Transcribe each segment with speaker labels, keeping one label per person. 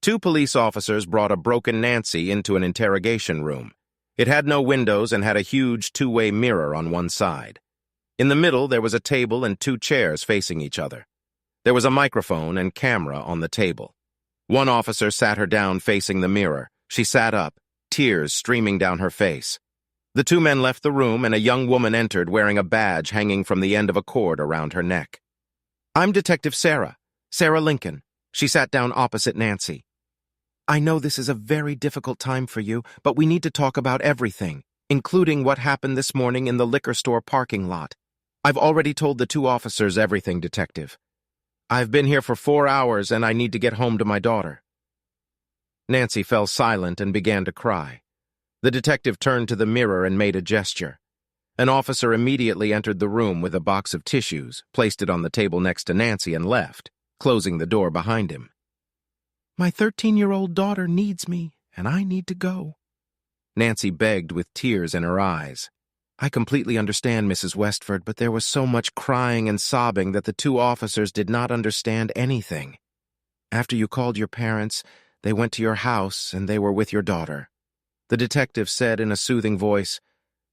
Speaker 1: Two police officers brought a broken Nancy into an interrogation room. It had no windows and had a huge two-way mirror on one side. In the middle, there was a table and two chairs facing each other. There was a microphone and camera on the table. One officer sat her down facing the mirror. She sat up, tears streaming down her face. The two men left the room and a young woman entered wearing a badge hanging from the end of a cord around her neck. "I'm Detective Sarah Lincoln." She sat down opposite Nancy. "I know this is a very difficult time for you, but we need to talk about everything, including what happened this morning in the liquor store parking lot. I've already told the two officers everything, Detective. I've been here for 4 hours and I need to get home to my daughter." Nancy fell silent and began to cry. The detective turned to the mirror and made a gesture. An officer immediately entered the room with a box of tissues, placed it on the table next to Nancy and left, closing the door behind him. "My 13-year-old daughter needs me, and I need to go," Nancy begged with tears in her eyes. "I completely understand, Mrs. Westford, but there was so much crying and sobbing that the two officers did not understand anything. After you called your parents, they went to your house and they were with your daughter." The detective said in a soothing voice,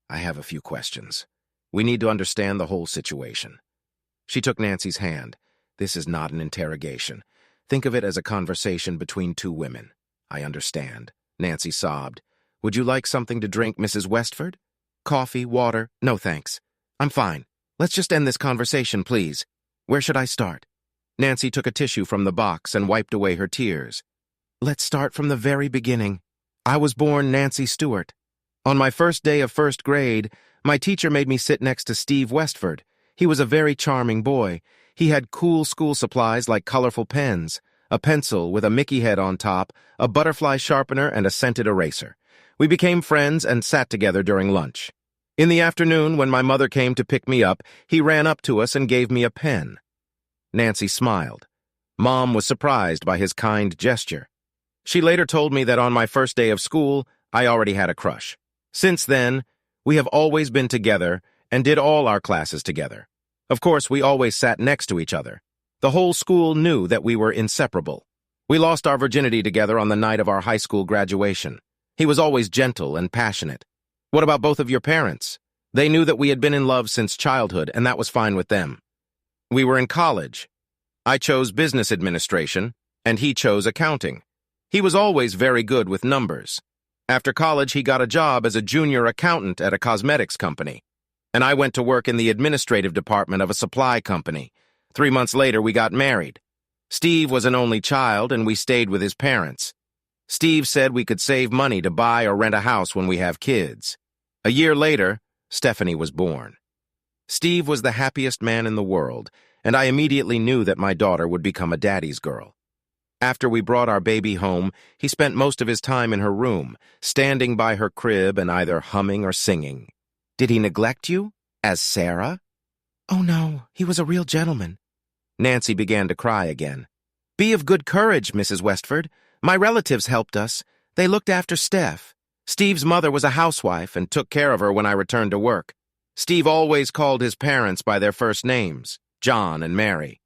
Speaker 1: "I have a few questions. We need to understand the whole situation." She took Nancy's hand. "This is not an interrogation. Think of it as a conversation between two women." "I understand," Nancy sobbed. "Would you like something to drink, Mrs. Westford? Coffee, water?" "No, thanks. I'm fine. Let's just end this conversation, please. Where should I start?" Nancy took a tissue from the box and wiped away her tears. "Let's start from the very beginning. I was born Nancy Stewart. On my first day of first grade, my teacher made me sit next to Steve Westford. He was a very charming boy. He had cool school supplies like colorful pens, a pencil with a Mickey head on top, a butterfly sharpener, and a scented eraser. We became friends and sat together during lunch. In the afternoon, when my mother came to pick me up, he ran up to us and gave me a pen." Nancy smiled. Mom was surprised by his kind gesture. She later told me that on my first day of school, I already had a crush. Since then, we have always been together and did all our classes together. Of course, we always sat next to each other. The whole school knew that we were inseparable. We lost our virginity together on the night of our high school graduation. He was always gentle and passionate. What about both of your parents? They knew that we had been in love since childhood, and that was fine with them. We were in college. I chose business administration, and he chose accounting. He was always very good with numbers. After college, he got a job as a junior accountant at a cosmetics company, and I went to work in the administrative department of a supply company. 3 months later, we got married. Steve was an only child, and we stayed with his parents. Steve said we could save money to buy or rent a house when we have kids. A year later, Stephanie was born. Steve was the happiest man in the world, and I immediately knew that my daughter would become a daddy's girl. After we brought our baby home, he spent most of his time in her room, standing by her crib and either humming or singing. "Did he neglect you? As Sarah?" "Oh no, he was a real gentleman." Nancy began to cry again. "Be of good courage, Mrs. Westford. My relatives helped us. They looked after Steph. Steve's mother was a housewife and took care of her when I returned to work. Steve always called his parents by their first names, John and Mary.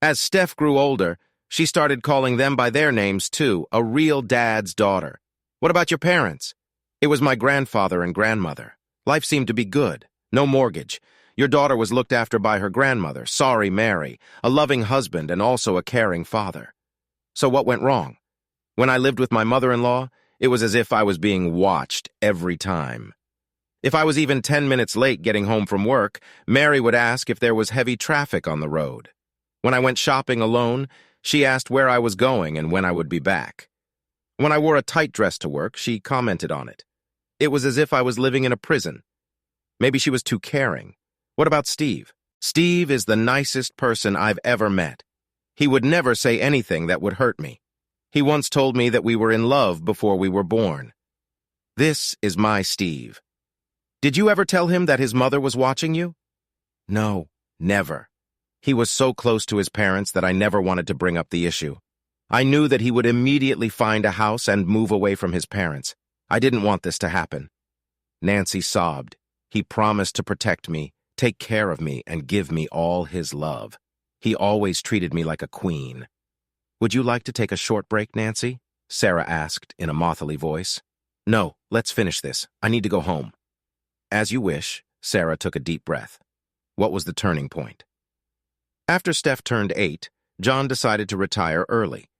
Speaker 1: As Steph grew older, she started calling them by their names too, a real dad's daughter. What about your parents?" "It was my grandfather and grandmother. Life seemed to be good. No mortgage. Your daughter was looked after by her grandmother, Sorry Mary, a loving husband and also a caring father." "So what went wrong?" "When I lived with my mother-in-law, it was as if I was being watched every time. If I was even 10 minutes late getting home from work, Mary would ask if there was heavy traffic on the road. When I went shopping alone, she asked where I was going and when I would be back. When I wore a tight dress to work, she commented on it. It was as if I was living in a prison. Maybe she was too caring. What about Steve? Steve is the nicest person I've ever met. He would never say anything that would hurt me. He once told me that we were in love before we were born. This is my Steve. Did you ever tell him that his mother was watching you?" "No, never. He was so close to his parents that I never wanted to bring up the issue. I knew that he would immediately find a house and move away from his parents. I didn't want this to happen." Nancy sobbed. "He promised to protect me, take care of me, and give me all his love. He always treated me like a queen." "Would you like to take a short break, Nancy?" Sarah asked in a mothily voice. No, let's finish this. I need to go home. As you wish, Sarah took a deep breath. What was the turning point? After Steph turned 8, John decided to retire early.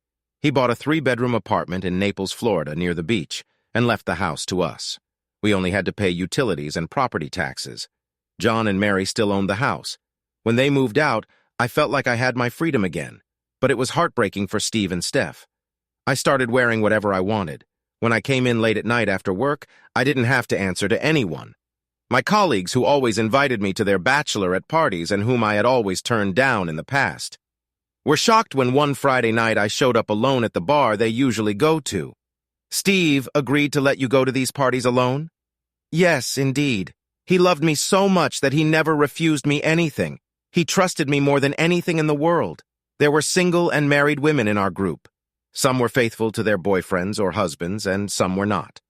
Speaker 1: He bought a 3-bedroom apartment in Naples, Florida, near the beach, and left the house to us. We only had to pay utilities and property taxes. John and Mary still owned the house. When they moved out, I felt like I had my freedom again, but it was heartbreaking for Steve and Steph. I started wearing whatever I wanted. When I came in late at night after work, I didn't have to answer to anyone. My colleagues, who always invited me to their bachelorette parties and whom I had always turned down in the past, were shocked when one Friday night I showed up alone at the bar they usually go to. Steve agreed to let you go to these parties alone? Yes, indeed. He loved me so much that he never refused me anything. He trusted me more than anything in the world. There were single and married women in our group. Some were faithful to their boyfriends or husbands, and some were not.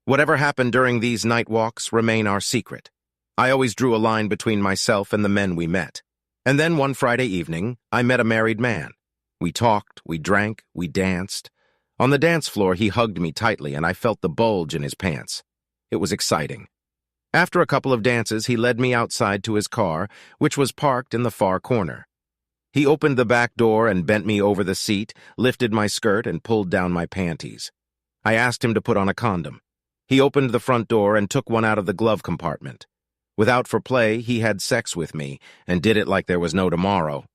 Speaker 1: Whatever happened during these night walks remain our secret. I always drew a line between myself and the men we met. And then one Friday evening, I met a married man. We talked, we drank, we danced. On the dance floor, he hugged me tightly, and I felt the bulge in his pants. It was exciting. After a couple of dances, he led me outside to his car, which was parked in the far corner. He opened the back door and bent me over the seat, lifted my skirt, and pulled down my panties. I asked him to put on a condom. He opened the front door and took one out of the glove compartment. Without foreplay, he had sex with me, and did it like there was no tomorrow.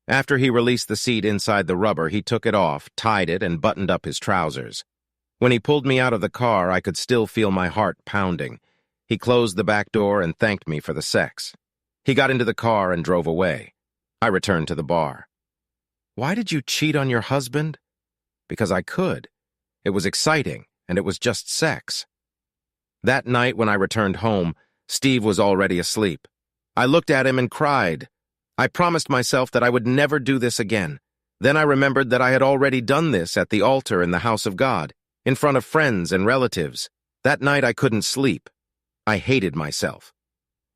Speaker 1: After he released the seat inside the rubber, he took it off, tied it, and buttoned up his trousers. When he pulled me out of the car, I could still feel my heart pounding. He closed the back door and thanked me for the sex. He got into the car and drove away. I returned to the bar. Why did you cheat on your husband? Because I could. It was exciting, and it was just sex. That night when I returned home, Steve was already asleep. I looked at him and cried. I promised myself that I would never do this again. Then I remembered that I had already done this at the altar in the house of God, in front of friends and relatives. That night I couldn't sleep. I hated myself.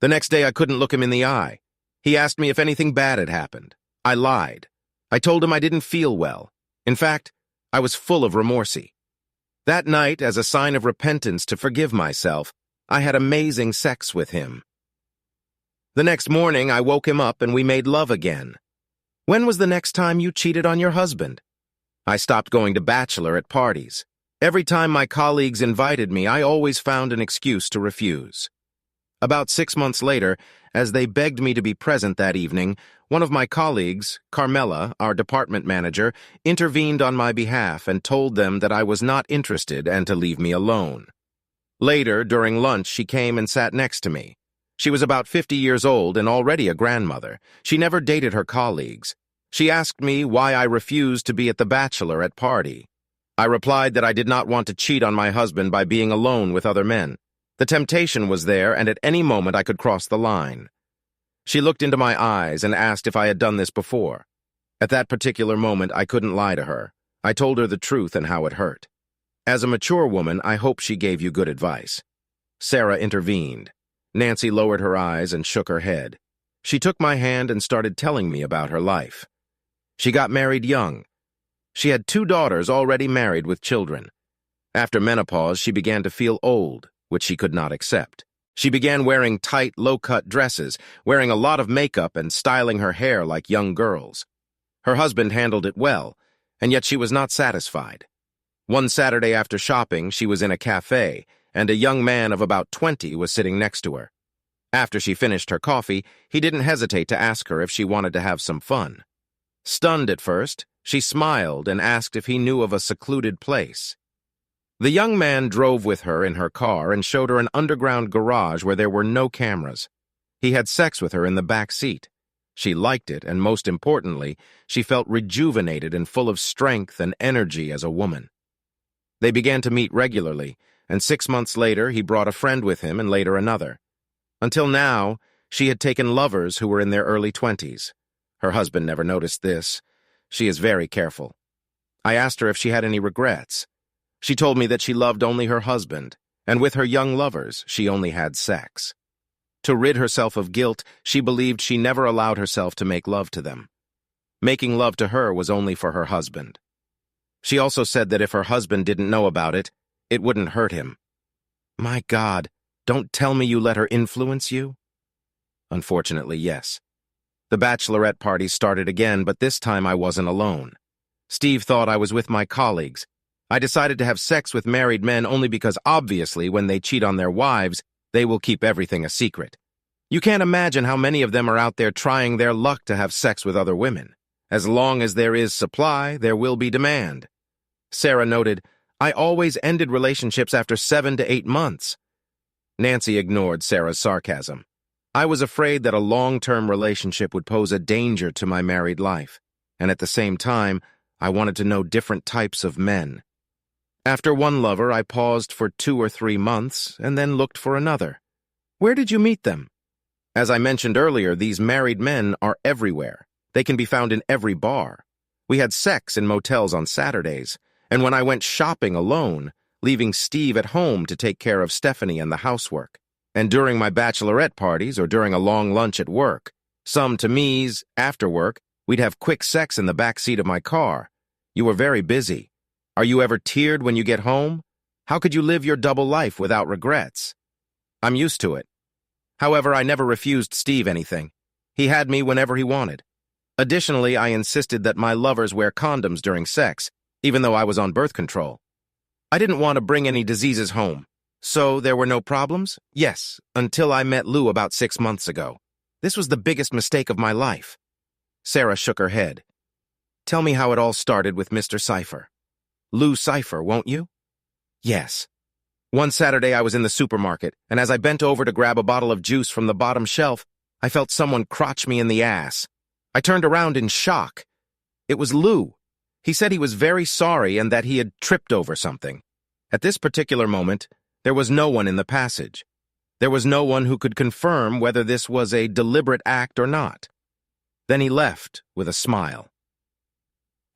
Speaker 1: The next day I couldn't look him in the eye. He asked me if anything bad had happened. I lied. I told him I didn't feel well. In fact, I was full of remorse. That night, as a sign of repentance to forgive myself, I had amazing sex with him. The next morning, I woke him up and we made love again. When was the next time you cheated on your husband? I stopped going to bachelorette parties. Every time my colleagues invited me, I always found an excuse to refuse. About 6 months later, as they begged me to be present that evening, one of my colleagues, Carmela, our department manager, intervened on my behalf and told them that I was not interested and to leave me alone. Later, during lunch, she came and sat next to me. She was about 50 years old and already a grandmother. She never dated her colleagues. She asked me why I refused to be at the bachelorette party. I replied that I did not want to cheat on my husband by being alone with other men. The temptation was there, and at any moment I could cross the line. She looked into my eyes and asked if I had done this before. At that particular moment, I couldn't lie to her. I told her the truth and how it hurt. As a mature woman, I hope she gave you good advice. Sarah intervened. Nancy lowered her eyes and shook her head. She took my hand and started telling me about her life. She got married young. She had 2 daughters already married with children. After menopause, she began to feel old, which she could not accept. She began wearing tight, low-cut dresses, wearing a lot of makeup and styling her hair like young girls. Her husband handled it well, and yet she was not satisfied. One Saturday after shopping, she was in a cafe, and a young man of about 20 was sitting next to her. After she finished her coffee, he didn't hesitate to ask her if she wanted to have some fun. Stunned at first, she smiled and asked if he knew of a secluded place. The young man drove with her in her car and showed her an underground garage where there were no cameras. He had sex with her in the back seat. She liked it, and most importantly, she felt rejuvenated and full of strength and energy as a woman. They began to meet regularly, and 6 months later he brought a friend with him and later another. Until now, she had taken lovers who were in their early 20s. Her husband never noticed this. She is very careful. I asked her if she had any regrets. She told me that she loved only her husband, and with her young lovers, she only had sex. To rid herself of guilt, she believed she never allowed herself to make love to them. Making love to her was only for her husband. She also said that if her husband didn't know about it, it wouldn't hurt him. My God, don't tell me you let her influence you? Unfortunately, yes. The bachelorette party started again, but this time I wasn't alone. Steve thought I was with my colleagues. I decided to have sex with married men only because obviously when they cheat on their wives, they will keep everything a secret. You can't imagine how many of them are out there trying their luck to have sex with other women. As long as there is supply, there will be demand. Sarah noted, I always ended relationships after 7 to 8 months. Nancy ignored Sarah's sarcasm. I was afraid that a long-term relationship would pose a danger to my married life, and at the same time, I wanted to know different types of men. After one lover, I paused for 2 or 3 months and then looked for another. Where did you meet them? As I mentioned earlier, these married men are everywhere. They can be found in every bar. We had sex in motels on Saturdays, and when I went shopping alone, leaving Steve at home to take care of Stephanie and the housework. And during my bachelorette parties or during a long lunch at work, some to me's, after work, we'd have quick sex in the back seat of my car. You were very busy. Are you ever teared when you get home? How could you live your double life without regrets? I'm used to it. However, I never refused Steve anything. He had me whenever he wanted. Additionally, I insisted that my lovers wear condoms during sex, even though I was on birth control. I didn't want to bring any diseases home. So there were no problems? Yes, until I met Lou about 6 months ago. This was the biggest mistake of my life. Sarah shook her head. Tell me how it all started with Mr. Cypher. Lou Cypher, won't you? Yes. One Saturday I was in the supermarket, and as I bent over to grab a bottle of juice from the bottom shelf, I felt someone crotch me in the ass. I turned around in shock. It was Lou. He said he was very sorry and that he had tripped over something. At this particular moment, there was no one in the passage. There was no one who could confirm whether this was a deliberate act or not. Then he left with a smile.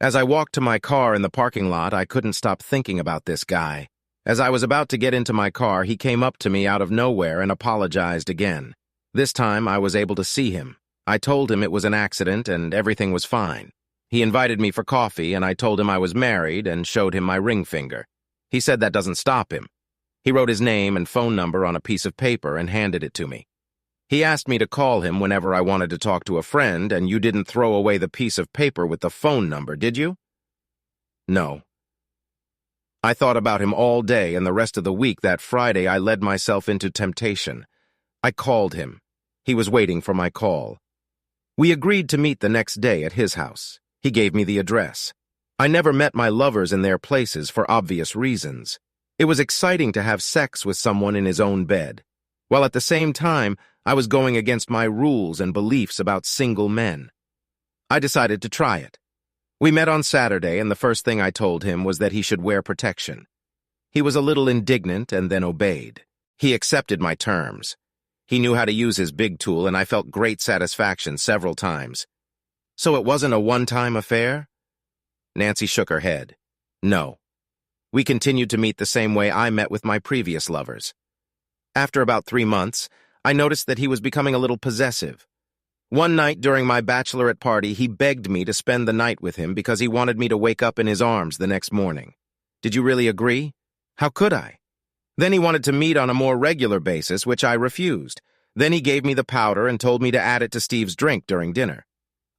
Speaker 1: As I walked to my car in the parking lot, I couldn't stop thinking about this guy. As I was about to get into my car, he came up to me out of nowhere and apologized again. This time, I was able to see him. I told him it was an accident and everything was fine. He invited me for coffee, and I told him I was married and showed him my ring finger. He said that doesn't stop him. He wrote his name and phone number on a piece of paper and handed it to me. He asked me to call him whenever I wanted to talk to a friend, and you didn't throw away the piece of paper with the phone number, did you? No. I thought about him all day, and the rest of the week that Friday I led myself into temptation. I called him. He was waiting for my call. We agreed to meet the next day at his house. He gave me the address. I never met my lovers in their places for obvious reasons. It was exciting to have sex with someone in his own bed, while at the same time, I was going against my rules and beliefs about single men. I decided to try it. We met on Saturday, and the first thing I told him was that he should wear protection. He was a little indignant and then obeyed. He accepted my terms. He knew how to use his big tool, and I felt great satisfaction several times. So it wasn't a one-time affair? Nancy shook her head. No. We continued to meet the same way I met with my previous lovers. After about 3 months, I noticed that he was becoming a little possessive. One night during my bachelorette party, he begged me to spend the night with him because he wanted me to wake up in his arms the next morning. Did you really agree? How could I? Then he wanted to meet on a more regular basis, which I refused. Then he gave me the powder and told me to add it to Steve's drink during dinner.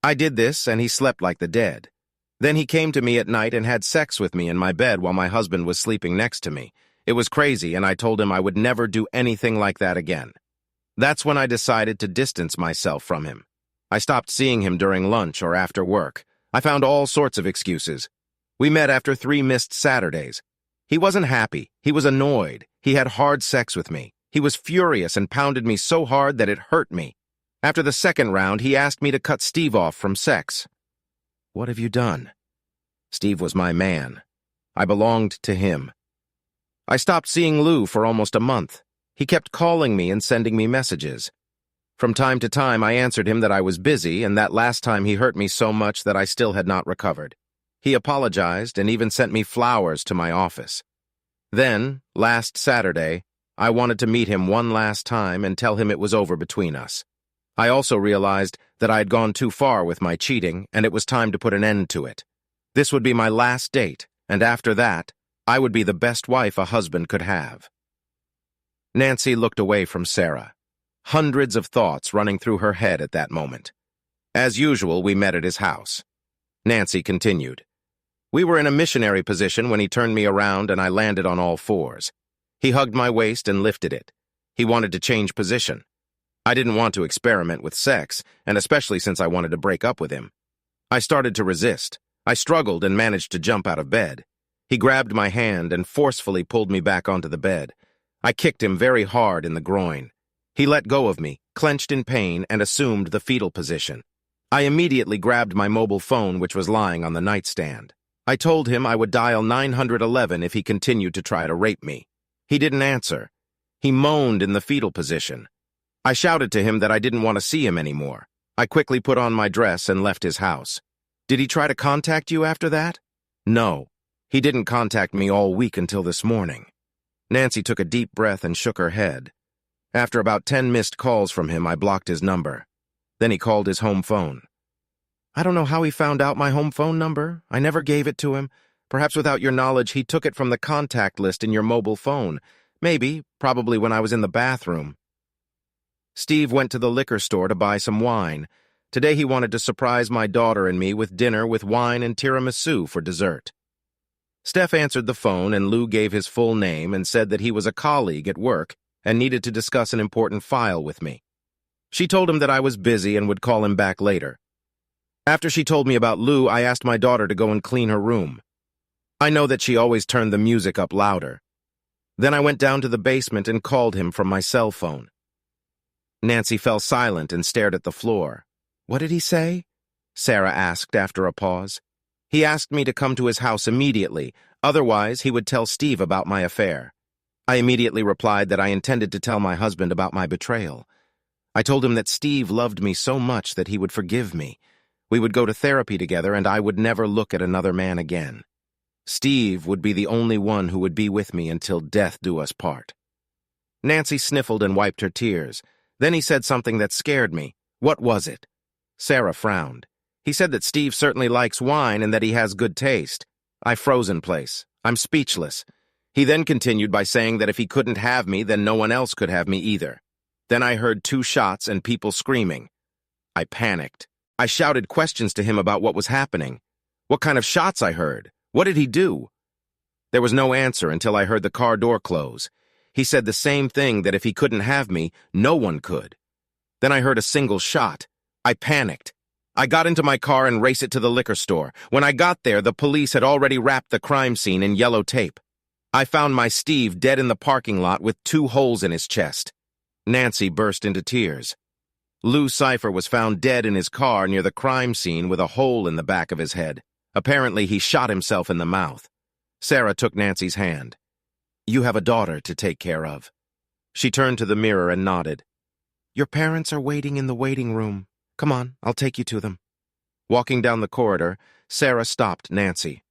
Speaker 1: I did this, and he slept like the dead. Then he came to me at night and had sex with me in my bed while my husband was sleeping next to me. It was crazy, and I told him I would never do anything like that again. That's when I decided to distance myself from him. I stopped seeing him during lunch or after work. I found all sorts of excuses. We met after 3 missed Saturdays. He wasn't happy. He was annoyed. He had hard sex with me. He was furious and pounded me so hard that it hurt me. After the second round, he asked me to cut Steve off from sex. What have you done? Steve was my man. I belonged to him. I stopped seeing Lou for almost a month. He kept calling me and sending me messages. From time to time, I answered him that I was busy, and that last time he hurt me so much that I still had not recovered. He apologized and even sent me flowers to my office. Then, last Saturday, I wanted to meet him one last time and tell him it was over between us. I also realized that I had gone too far with my cheating, and it was time to put an end to it. This would be my last date, And after that, I would be the best wife a husband could have. Nancy looked away from Sarah, hundreds of thoughts running through her head at that moment. As usual, we met at his house. Nancy continued. We were in a missionary position when he turned me around and I landed on all fours. He hugged my waist and lifted it. He wanted to change position. I didn't want to experiment with sex, and especially since I wanted to break up with him. I started to resist. I struggled and managed to jump out of bed. He grabbed my hand and forcefully pulled me back onto the bed. I kicked him very hard in the groin. He let go of me, clenched in pain, and assumed the fetal position. I immediately grabbed my mobile phone, which was lying on the nightstand. I told him I would dial 911 if he continued to try to rape me. He didn't answer. He moaned in the fetal position. I shouted to him that I didn't want to see him anymore. I quickly put on my dress and left his house. Did he try to contact you after that? No. He didn't contact me all week until this morning. Nancy took a deep breath and shook her head. After about 10 missed calls from him, I blocked his number. Then he called his home phone. I don't know how he found out my home phone number. I never gave it to him. Perhaps without your knowledge, he took it from the contact list in your mobile phone. Maybe, probably when I was in the bathroom. Steve went to the liquor store to buy some wine. Today he wanted to surprise my daughter and me with dinner with wine and tiramisu for dessert. Steph answered the phone and Lou gave his full name and said that he was a colleague at work and needed to discuss an important file with me. She told him that I was busy and would call him back later. After she told me about Lou, I asked my daughter to go and clean her room. I know that she always turned the music up louder. Then I went down to the basement and called him from my cell phone. Nancy fell silent and stared at the floor. What did he say? Sarah asked after a pause. He asked me to come to his house immediately, otherwise he would tell Steve about my affair. I immediately replied that I intended to tell my husband about my betrayal. I told him that Steve loved me so much that he would forgive me. We would go to therapy together and I would never look at another man again. Steve would be the only one who would be with me until death do us part. Nancy sniffled and wiped her tears. Then he said something that scared me. What was it? Sarah frowned. He said that Steve certainly likes wine and that he has good taste. I froze in place. I'm speechless. He then continued by saying that if he couldn't have me, then no one else could have me either. Then I heard 2 shots and people screaming. I panicked. I shouted questions to him about what was happening. What kind of shots I heard? What did he do? There was no answer until I heard the car door close. He said the same thing, that if he couldn't have me, no one could. Then I heard a single shot. I panicked. I got into my car and raced it to the liquor store. When I got there, the police had already wrapped the crime scene in yellow tape. I found my Steve dead in the parking lot with 2 holes in his chest. Nancy burst into tears. Lou Cipher was found dead in his car near the crime scene with a hole in the back of his head. Apparently, he shot himself in the mouth. Sarah took Nancy's hand. You have a daughter to take care of. She turned to the mirror and nodded. Your parents are waiting in the waiting room. Come on, I'll take you to them. Walking down the corridor, Sarah stopped Nancy.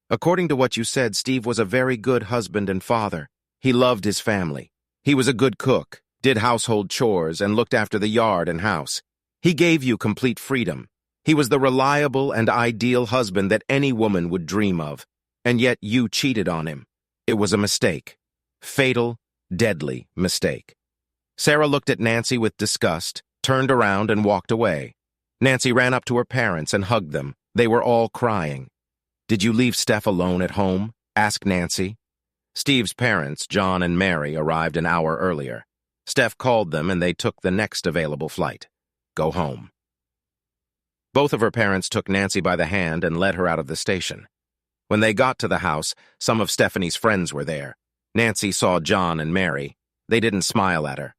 Speaker 1: According to what you said, Steve was a very good husband and father. He loved his family. He was a good cook, did household chores, and looked after the yard and house. He gave you complete freedom. He was the reliable and ideal husband that any woman would dream of. And yet you cheated on him. It was a mistake. Fatal, deadly mistake. Sarah looked at Nancy with disgust, turned around and walked away. Nancy ran up to her parents and hugged them. They were all crying. Did you leave Steph alone at home? Asked Nancy. Steve's parents, John and Mary, arrived an hour earlier. Steph called them and they took the next available flight. Go home. Both of her parents took Nancy by the hand and led her out of the station. When they got to the house, some of Stephanie's friends were there. Nancy saw John and Mary. They didn't smile at her.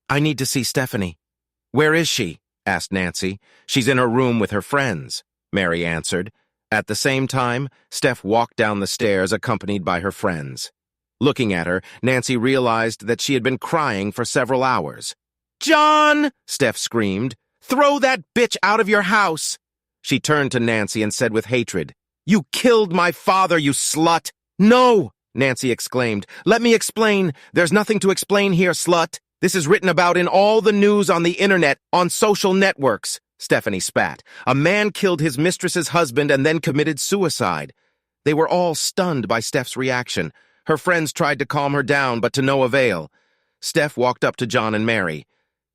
Speaker 1: I need to see Stephanie. Where is she? Asked Nancy. She's in her room with her friends, Mary answered. At the same time, Steph walked down the stairs accompanied by her friends. Looking at her, Nancy realized that she had been crying for several hours. John! Steph screamed. Throw that bitch out of your house! She turned to Nancy and said with hatred, You killed my father, you slut! No! Nancy exclaimed. Let me explain. There's nothing to explain here, slut. This is written about in all the news on the internet, on social networks. Stephanie spat. A man killed his mistress's husband and then committed suicide. They were all stunned by Steph's reaction. Her friends tried to calm her down, but to no avail. Steph walked up to John and Mary.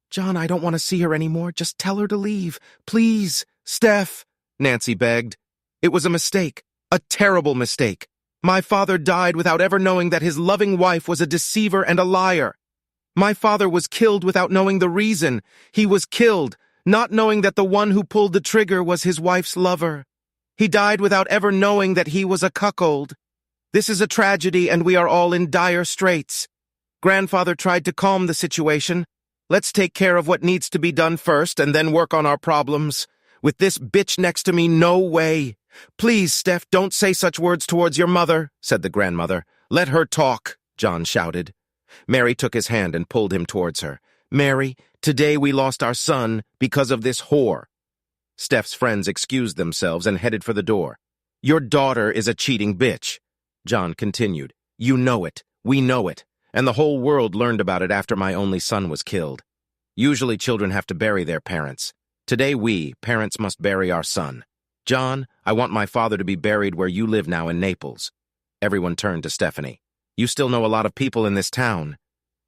Speaker 1: "John, I don't want to see her anymore. Just tell her to leave. Please, Steph," Nancy begged. "It was a mistake, a terrible mistake. My father died without ever knowing that his loving wife was a deceiver and a liar. My father was killed without knowing the reason. He was killed, not knowing that the one who pulled the trigger was his wife's lover. He died without ever knowing that he was a cuckold. This is a tragedy, and we are all in dire straits. Grandfather tried to calm the situation. Let's take care of what needs to be done first and then work on our problems. With this bitch next to me, no way. Please, Steph, don't say such words towards your mother," said the grandmother. "Let her talk," John shouted. Mary took his hand and pulled him towards her. "Mary, today we lost our son because of this whore." Steph's friends excused themselves and headed for the door. "Your daughter is a cheating bitch," John continued. "You know it. We know it. And the whole world learned about it after my only son was killed. Usually children have to bury their parents. Today we, parents, must bury our son. John, I want my father to be buried where you live now in Naples." Everyone turned to Stephanie. "You still know a lot of people in this town."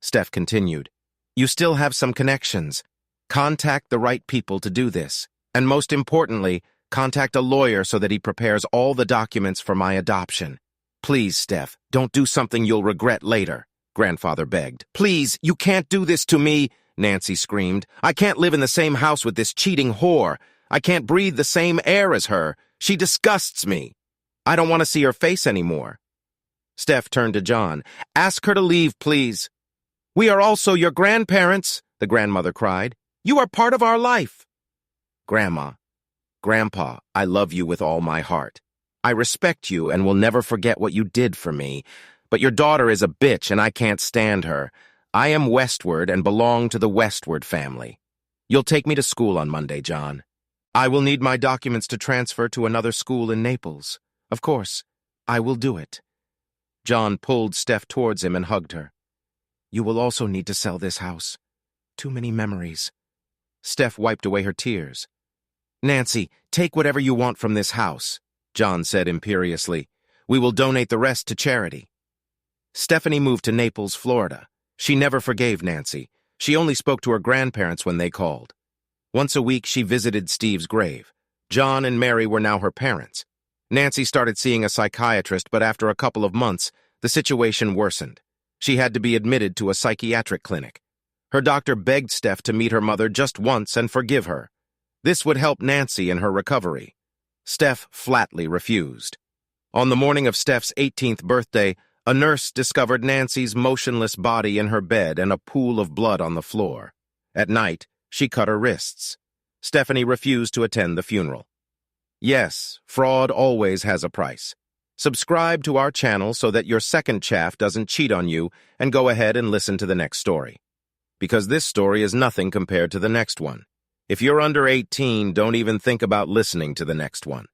Speaker 1: Steph continued. "You still have some connections. Contact the right people to do this. And most importantly, contact a lawyer so that he prepares all the documents for my adoption. Please, Steph, don't do something you'll regret later," Grandfather begged. "Please, you can't do this to me," Nancy screamed. "I can't live in the same house with this cheating whore. I can't breathe the same air as her. She disgusts me. I don't want to see her face anymore." Steph turned to John. "Ask her to leave, please." "We are also your grandparents," the grandmother cried. "You are part of our life." "Grandma, Grandpa, I love you with all my heart. I respect you and will never forget what you did for me. But your daughter is a bitch and I can't stand her. I am Westward and belong to the Westward family. You'll take me to school on Monday, John. I will need my documents to transfer to another school in Naples. Of course, I will do it." John pulled Steph towards him and hugged her. "You will also need to sell this house. Too many memories." Steph wiped away her tears. "Nancy, take whatever you want from this house," John said imperiously. "We will donate the rest to charity." Stephanie moved to Naples, Florida. She never forgave Nancy. She only spoke to her grandparents when they called. Once a week, she visited Steve's grave. John and Mary were now her parents. Nancy started seeing a psychiatrist, but after a couple of months, the situation worsened. She had to be admitted to a psychiatric clinic. Her doctor begged Steph to meet her mother just once and forgive her. This would help Nancy in her recovery. Steph flatly refused. On the morning of Steph's 18th birthday, a nurse discovered Nancy's motionless body in her bed and a pool of blood on the floor. At night, she cut her wrists. Stephanie refused to attend the funeral. Yes, fraud always has a price. Subscribe to our channel so that your second chaff doesn't cheat on you, and go ahead and listen to the next story. Because this story is nothing compared to the next one. If you're under 18, don't even think about listening to the next one.